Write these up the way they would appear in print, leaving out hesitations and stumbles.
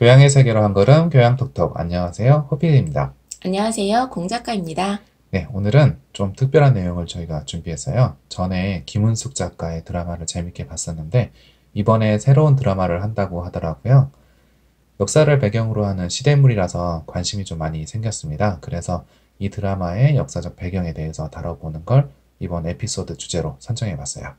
교양의 세계로 한 걸음 교양톡톡. 안녕하세요, 호피디입니다. 안녕하세요. 공작가입니다. 네, 오늘은 좀 특별한 내용을 저희가 준비했어요. 전에 김은숙 작가의 드라마를 재밌게 봤었는데 이번에 새로운 드라마를 한다고 하더라고요. 역사를 배경으로 하는 시대물이라서 관심이 좀 많이 생겼습니다. 그래서 이 드라마의 역사적 배경에 대해서 다뤄보는 걸 이번 에피소드 주제로 선정해봤어요.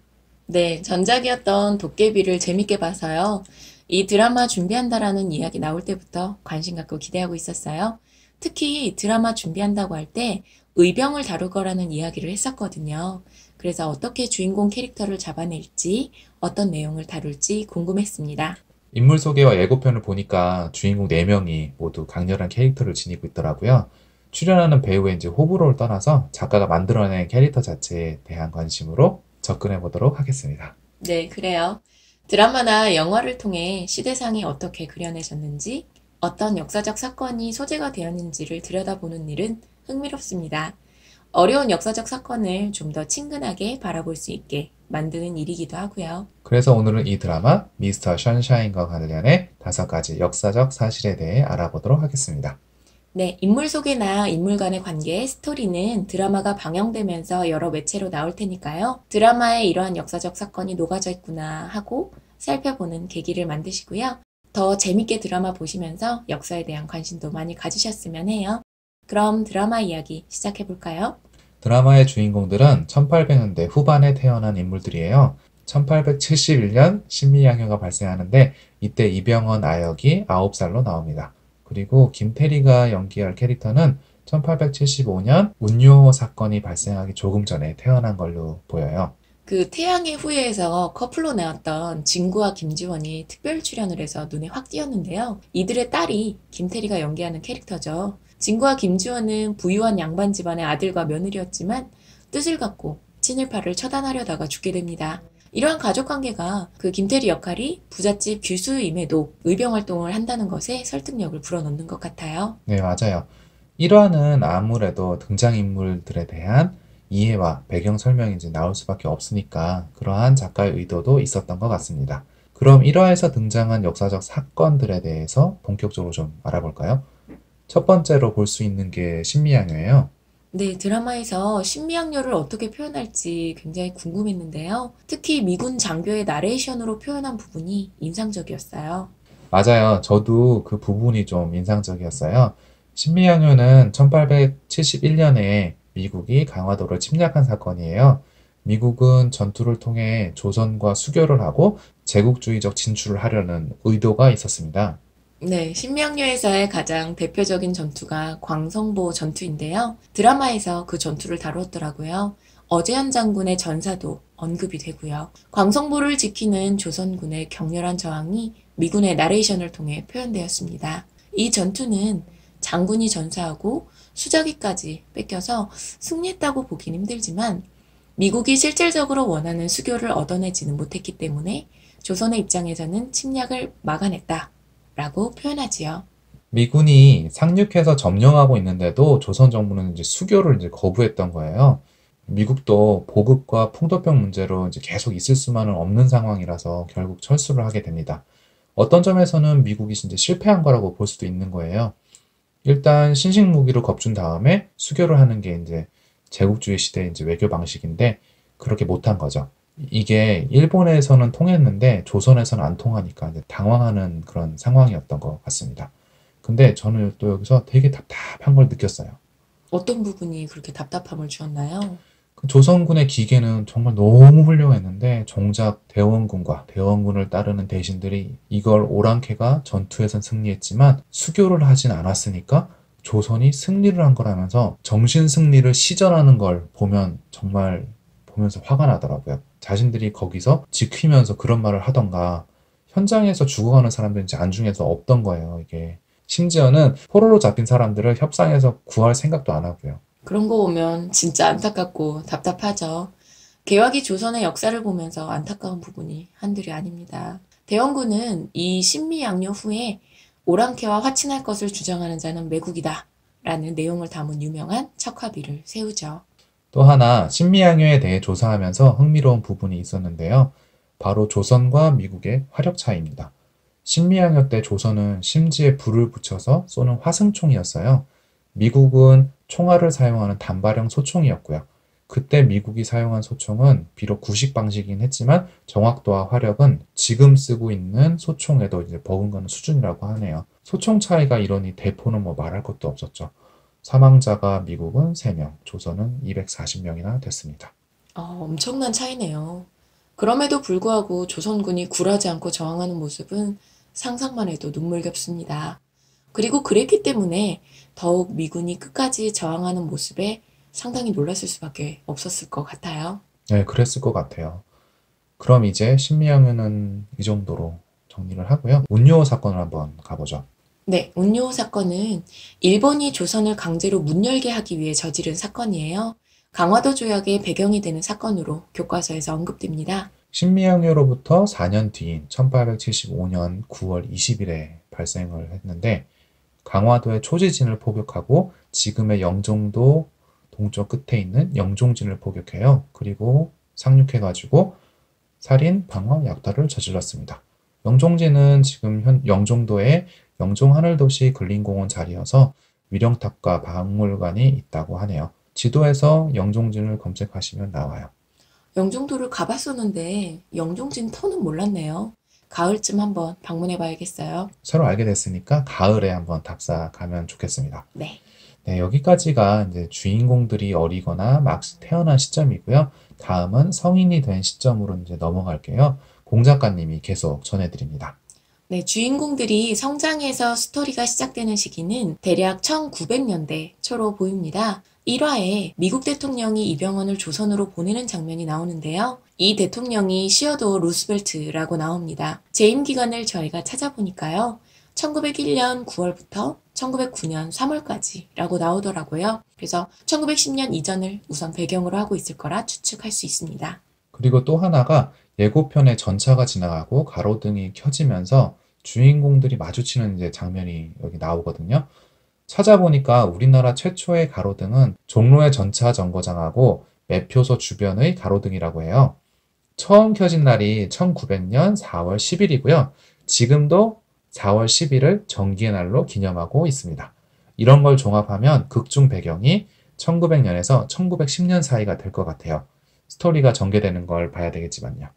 네, 전작이었던 도깨비를 재밌게 봐서요. 이 드라마 준비한다라는 이야기 나올 때부터 관심 갖고 기대하고 있었어요. 특히 드라마 준비한다고 할 때 의병을 다룰 거라는 이야기를 했었거든요. 그래서 어떻게 주인공 캐릭터를 잡아낼지, 어떤 내용을 다룰지 궁금했습니다. 인물 소개와 예고편을 보니까 주인공 4명이 모두 강렬한 캐릭터를 지니고 있더라고요. 출연하는 배우의 이제 호불호를 떠나서 작가가 만들어낸 캐릭터 자체에 대한 관심으로 접근해 보도록 하겠습니다. 네, 그래요. 드라마나 영화를 통해 시대상이 어떻게 그려내졌는지, 어떤 역사적 사건이 소재가 되었는지를 들여다보는 일은 흥미롭습니다. 어려운 역사적 사건을 좀 더 친근하게 바라볼 수 있게 만드는 일이기도 하고요. 그래서 오늘은 이 드라마 미스터 션샤인과 관련해 5가지 역사적 사실에 대해 알아보도록 하겠습니다. 네, 인물 소개나 인물 간의 관계, 스토리는 드라마가 방영되면서 여러 매체로 나올 테니까요. 드라마에 이러한 역사적 사건이 녹아져 있구나 하고 살펴보는 계기를 만드시고요. 더 재밌게 드라마 보시면서 역사에 대한 관심도 많이 가지셨으면 해요. 그럼 드라마 이야기 시작해 볼까요? 드라마의 주인공들은 1800년대 후반에 태어난 인물들이에요. 1871년 신미양요가 발생하는데 이때 이병헌 아역이 9살로 나옵니다. 그리고 김태리가 연기할 캐릭터는 1875년 운요 사건이 발생하기 조금 전에 태어난 걸로 보여요. 그 태양의 후예에서 커플로 나왔던 진구와 김지원이 특별 출연을 해서 눈에 확 띄었는데요. 이들의 딸이 김태리가 연기하는 캐릭터죠. 진구와 김지원은 부유한 양반 집안의 아들과 며느리였지만 뜻을 갖고 친일파를 처단하려다가 죽게 됩니다. 이러한 가족 관계가 그 김태리 역할이 부잣집 규수임에도 의병 활동을 한다는 것에 설득력을 불어넣는 것 같아요. 네, 맞아요. 1화는 아무래도 등장인물들에 대한 이해와 배경 설명이 이제 나올 수밖에 없으니까 그러한 작가의 의도도 있었던 것 같습니다. 그럼 1화에서 등장한 역사적 사건들에 대해서 본격적으로 좀 알아볼까요? 첫 번째로 볼 수 있는 게 신미양요예요. 네, 드라마에서 신미양요를 어떻게 표현할지 굉장히 궁금했는데요. 특히 미군 장교의 나레이션으로 표현한 부분이 인상적이었어요. 맞아요. 저도 그 부분이 좀 인상적이었어요. 신미양요는 1871년에 미국이 강화도를 침략한 사건이에요. 미국은 전투를 통해 조선과 수교를 하고 제국주의적 진출을 하려는 의도가 있었습니다. 네, 신명요에서의 가장 대표적인 전투가 광성보 전투인데요. 드라마에서 그 전투를 다루었더라고요. 어제한 장군의 전사도 언급이 되고요. 광성보를 지키는 조선군의 격렬한 저항이 미군의 나레이션을 통해 표현되었습니다. 이 전투는 장군이 전사하고 수자기까지 뺏겨서 승리했다고 보긴 힘들지만 미국이 실질적으로 원하는 수교를 얻어내지는 못했기 때문에 조선의 입장에서는 침략을 막아냈다. 라고 표현하지요. 미군이 상륙해서 점령하고 있는데도 조선 정부는 이제 수교를 이제 거부했던 거예요. 미국도 보급과 풍토병 문제로 이제 계속 있을 수만은 없는 상황이라서 결국 철수를 하게 됩니다. 어떤 점에서는 미국이 진짜 실패한 거라고 볼 수도 있는 거예요. 일단 신식 무기를 겁준 다음에 수교를 하는 게 이제 제국주의 시대의 이제 외교 방식인데 그렇게 못한 거죠. 이게 일본에서는 통했는데 조선에서는 안 통하니까 이제 당황하는 그런 상황이었던 것 같습니다. 근데 저는 또 여기서 되게 답답한 걸 느꼈어요. 어떤 부분이 그렇게 답답함을 주었나요? 그 조선군의 기계는 정말 너무 훌륭했는데 정작 대원군과 대원군을 따르는 대신들이 이걸 오랑캐가 전투에선 승리했지만 수교를 하진 않았으니까 조선이 승리를 한 거라면서 정신 승리를 시전하는 걸 보면 정말 보면서 화가 나더라고요. 자신들이 거기서 지키면서 그런 말을 하던가 현장에서 죽어가는 사람들은 이제 안중에서 없던 거예요, 이게. 심지어는 포로로 잡힌 사람들을 협상해서 구할 생각도 안 하고요. 그런 거 보면 진짜 안타깝고 답답하죠. 개화기 조선의 역사를 보면서 안타까운 부분이 한둘이 아닙니다. 대원군은 이 신미양요 후에 오랑캐와 화친할 것을 주장하는 자는 매국이다 라는 내용을 담은 유명한 척화비를 세우죠. 또 하나 신미양요에 대해 조사하면서 흥미로운 부분이 있었는데요. 바로 조선과 미국의 화력 차이입니다. 신미양요 때 조선은 심지에 불을 붙여서 쏘는 화승총이었어요. 미국은 총알을 사용하는 단발형 소총이었고요. 그때 미국이 사용한 소총은 비록 구식 방식이긴 했지만 정확도와 화력은 지금 쓰고 있는 소총에도 이제 버금가는 수준이라고 하네요. 소총 차이가 이러니 대포는 뭐 말할 것도 없었죠. 사망자가 미국은 3명, 조선은 240명이나 됐습니다. 엄청난 차이네요. 그럼에도 불구하고 조선군이 굴하지 않고 저항하는 모습은 상상만 해도 눈물겹습니다. 그리고 그랬기 때문에 더욱 미군이 끝까지 저항하는 모습에 상당히 놀랐을 수밖에 없었을 것 같아요. 네, 그랬을 것 같아요. 그럼 이제 신미양요는 이 정도로 정리를 하고요. 운요 사건을 한번 가보죠. 네, 운요 사건은 일본이 조선을 강제로 문 열게 하기 위해 저지른 사건이에요. 강화도 조약의 배경이 되는 사건으로 교과서에서 언급됩니다. 신미양요로부터 4년 뒤인 1875년 9월 20일에 발생을 했는데 강화도의 초지진을 포격하고 지금의 영종도 동쪽 끝에 있는 영종진을 포격해요. 그리고 상륙해가지고 살인, 방화, 약탈을 저질렀습니다. 영종진은 지금 영종도의 영종하늘도시 근린공원 자리여서 위령탑과 박물관이 있다고 하네요. 지도에서 영종진을 검색하시면 나와요. 영종도를 가봤었는데 영종진 터는 몰랐네요. 가을쯤 한번 방문해 봐야겠어요. 새로 알게 됐으니까 가을에 한번 답사 가면 좋겠습니다. 네. 네, 여기까지가 이제 주인공들이 어리거나 막 태어난 시점이고요. 다음은 성인이 된 시점으로 이제 넘어갈게요. 공 작가님이 계속 전해드립니다. 네, 주인공들이 성장해서 스토리가 시작되는 시기는 대략 1900년대 초로 보입니다. 1화에 미국 대통령이 이병헌을 조선으로 보내는 장면이 나오는데요. 이 대통령이 시어도어 루스벨트라고 나옵니다. 재임 기간을 저희가 찾아보니까요. 1901년 9월부터 1909년 3월까지라고 나오더라고요. 그래서 1910년 이전을 우선 배경으로 하고 있을 거라 추측할 수 있습니다. 그리고 또 하나가 예고편에 전차가 지나가고 가로등이 켜지면서 주인공들이 마주치는 이제 장면이 여기 나오거든요. 찾아보니까 우리나라 최초의 가로등은 종로의 전차 정거장하고 매표소 주변의 가로등이라고 해요. 처음 켜진 날이 1900년 4월 10일이고요. 지금도 4월 10일을 전기의 날로 기념하고 있습니다. 이런 걸 종합하면 극중 배경이 1900년에서 1910년 사이가 될 것 같아요. 스토리가 전개되는 걸 봐야 되겠지만요.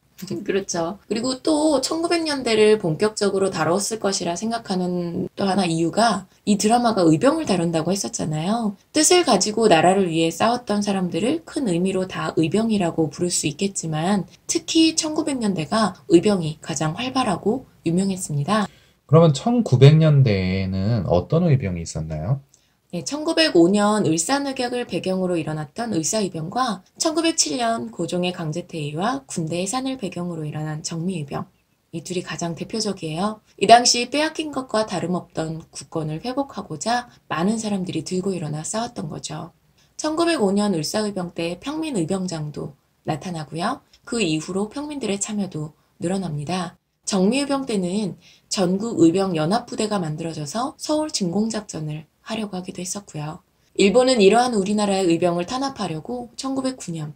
그렇죠. 그리고 또 1900년대를 본격적으로 다뤘을 것이라 생각하는 또 하나 이유가 이 드라마가 의병을 다룬다고 했었잖아요. 뜻을 가지고 나라를 위해 싸웠던 사람들을 큰 의미로 다 의병이라고 부를 수 있겠지만 특히 1900년대가 의병이 가장 활발하고 유명했습니다. 그러면 1900년대에는 어떤 의병이 있었나요? 네, 1905년 을사늑약을 배경으로 일어났던 을사의병과 1907년 고종의 강제퇴위와 군대의 산을 배경으로 일어난 정미의병. 이 둘이 가장 대표적이에요. 이 당시 빼앗긴 것과 다름없던 국권을 회복하고자 많은 사람들이 들고 일어나 싸웠던 거죠. 1905년 을사의병 때 평민의병장도 나타나고요. 그 이후로 평민들의 참여도 늘어납니다. 정미의병 때는 전국의병연합부대가 만들어져서 서울 진공작전을 하려고 하기도 했었고요. 일본은 이러한 우리나라의 의병을 탄압하려고 1909년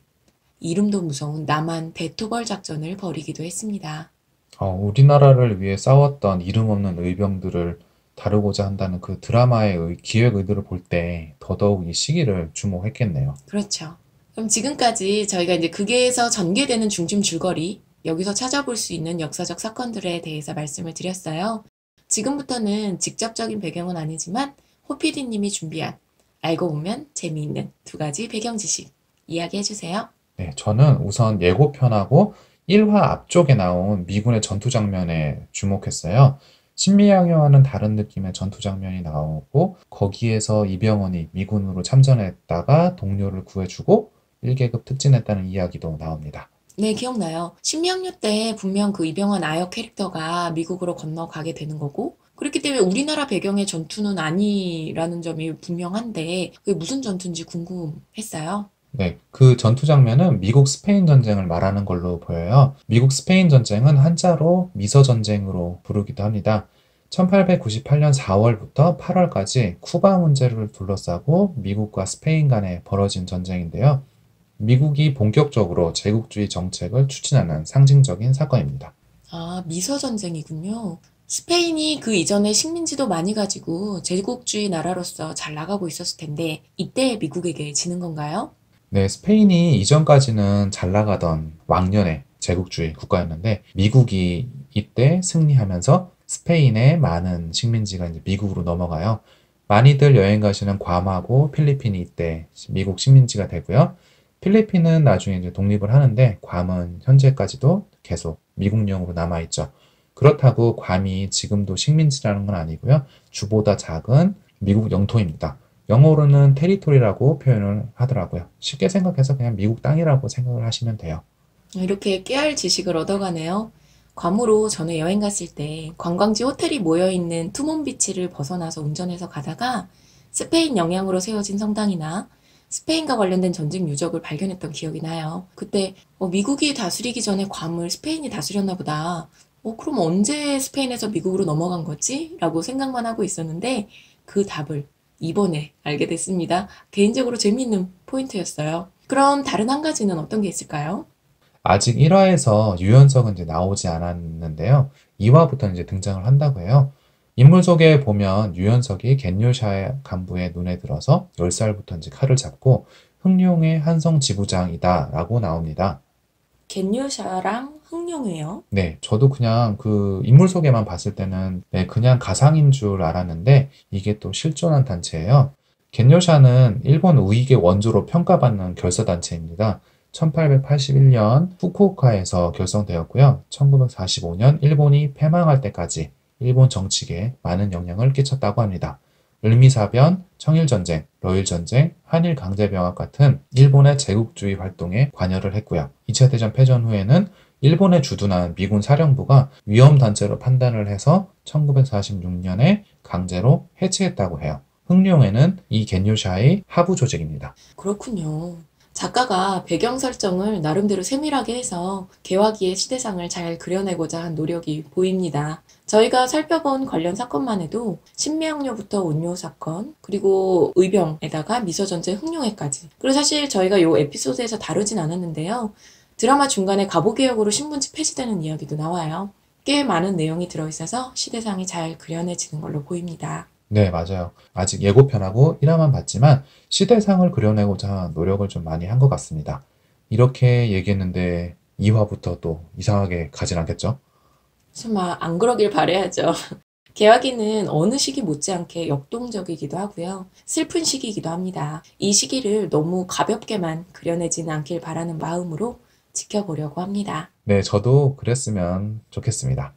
이름도 무서운 남한 대토벌 작전을 벌이기도 했습니다. 우리나라를 위해 싸웠던 이름 없는 의병들을 다루고자 한다는 그 드라마의 기획 의도를 볼 때 더더욱 이 시기를 주목했겠네요. 그렇죠. 그럼 지금까지 저희가 이제 극에서 전개되는 중심 줄거리, 여기서 찾아볼 수 있는 역사적 사건들에 대해서 말씀을 드렸어요. 지금부터는 직접적인 배경은 아니지만 호피디님이 준비한 알고 보면 재미있는 2가지 배경 지식 이야기해 주세요. 네, 저는 우선 예고편하고 1화 앞쪽에 나온 미군의 전투 장면에 주목했어요. 신미양요와는 다른 느낌의 전투 장면이 나오고 거기에서 이병헌이 미군으로 참전했다가 동료를 구해주고 1계급 특진했다는 이야기도 나옵니다. 네, 기억나요. 신미양요 때 분명 그 이병헌 아역 캐릭터가 미국으로 건너가게 되는 거고 그렇기 때문에 우리나라 배경의 전투는 아니라는 점이 분명한데 그게 무슨 전투인지 궁금했어요. 네, 그 전투 장면은 미국 스페인 전쟁을 말하는 걸로 보여요. 미국 스페인 전쟁은 한자로 미서 전쟁으로 부르기도 합니다. 1898년 4월부터 8월까지 쿠바 문제를 둘러싸고 미국과 스페인 간에 벌어진 전쟁인데요. 미국이 본격적으로 제국주의 정책을 추진하는 상징적인 사건입니다. 아, 미서 전쟁이군요. 스페인이 그 이전에 식민지도 많이 가지고 제국주의 나라로서 잘 나가고 있었을 텐데 이때 미국에게 지는 건가요? 네, 스페인이 이전까지는 잘 나가던 왕년의 제국주의 국가였는데 미국이 이때 승리하면서 스페인의 많은 식민지가 이제 미국으로 넘어가요. 많이들 여행 가시는 괌하고 필리핀이 이때 미국 식민지가 되고요. 필리핀은 나중에 이제 독립을 하는데 괌은 현재까지도 계속 미국령으로 남아있죠. 그렇다고 괌이 지금도 식민지라는 건 아니고요. 주보다 작은 미국 영토입니다. 영어로는 테리토리라고 표현을 하더라고요. 쉽게 생각해서 그냥 미국 땅이라고 생각을 하시면 돼요. 이렇게 깨알 지식을 얻어가네요. 괌으로 전에 여행 갔을 때 관광지 호텔이 모여있는 투몬비치를 벗어나서 운전해서 가다가 스페인 영향으로 세워진 성당이나 스페인과 관련된 전쟁 유적을 발견했던 기억이 나요. 그때 미국이 다스리기 전에 괌을 스페인이 다스렸나 보다. 그럼 언제 스페인에서 미국으로 넘어간 거지? 라고 생각만 하고 있었는데 그 답을 이번에 알게 됐습니다. 개인적으로 재미있는 포인트였어요. 그럼 다른 한 가지는 어떤 게 있을까요? 아직 1화에서 유연석은 이제 나오지 않았는데요. 2화부터 이제 등장을 한다고 해요. 인물 소개에 보면 유연석이 겐요샤 간부의 눈에 들어서 10살부터 이제 칼을 잡고 흥룡의 한성 지부장이다라고 나옵니다. 겐유샤랑 흥룡이에요. 네, 저도 그냥 그 인물 소개만 봤을 때는 네, 그냥 가상인 줄 알았는데 이게 또 실존한 단체예요. 겐요샤는 일본 우익의 원조로 평가받는 결사단체입니다. 1881년 후쿠오카에서 결성되었고요. 1945년 일본이 패망할 때까지 일본 정치계에 많은 영향을 끼쳤다고 합니다. 을미사변, 청일전쟁, 러일전쟁, 한일강제병합 같은 일본의 제국주의 활동에 관여를 했고요. 2차 대전 패전 후에는 일본에 주둔한 미군 사령부가 위험단체로 판단을 해서 1946년에 강제로 해체했다고 해요. 흥룡회는 이 겐요샤의 하부 조직입니다. 그렇군요. 작가가 배경 설정을 나름대로 세밀하게 해서 개화기의 시대상을 잘 그려내고자 한 노력이 보입니다. 저희가 살펴본 관련 사건만 해도 신매학녀부터 온요 사건, 그리고 의병에다가 미소전쟁 흥룡회까지. 그리고 사실 저희가 이 에피소드에서 다루진 않았는데요. 드라마 중간에 갑오개혁으로 신문지 폐지되는 이야기도 나와요. 꽤 많은 내용이 들어있어서 시대상이 잘 그려내지는 걸로 보입니다. 네, 맞아요. 아직 예고편하고 1화만 봤지만 시대상을 그려내고자 노력을 좀 많이 한 것 같습니다. 이렇게 얘기했는데 2화부터 또 이상하게 가진 않겠죠? 설마 안 그러길 바라야죠. 개화기는 어느 시기 못지않게 역동적이기도 하고요. 슬픈 시기이기도 합니다. 이 시기를 너무 가볍게만 그려내지는 않길 바라는 마음으로 지켜보려고 합니다. 네, 저도 그랬으면 좋겠습니다.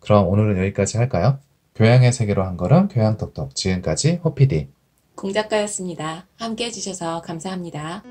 그럼 오늘은 여기까지 할까요? 교양의 세계로 한 걸음, 교양톡톡. 지금까지 호피디. 공작가였습니다. 함께 해주셔서 감사합니다.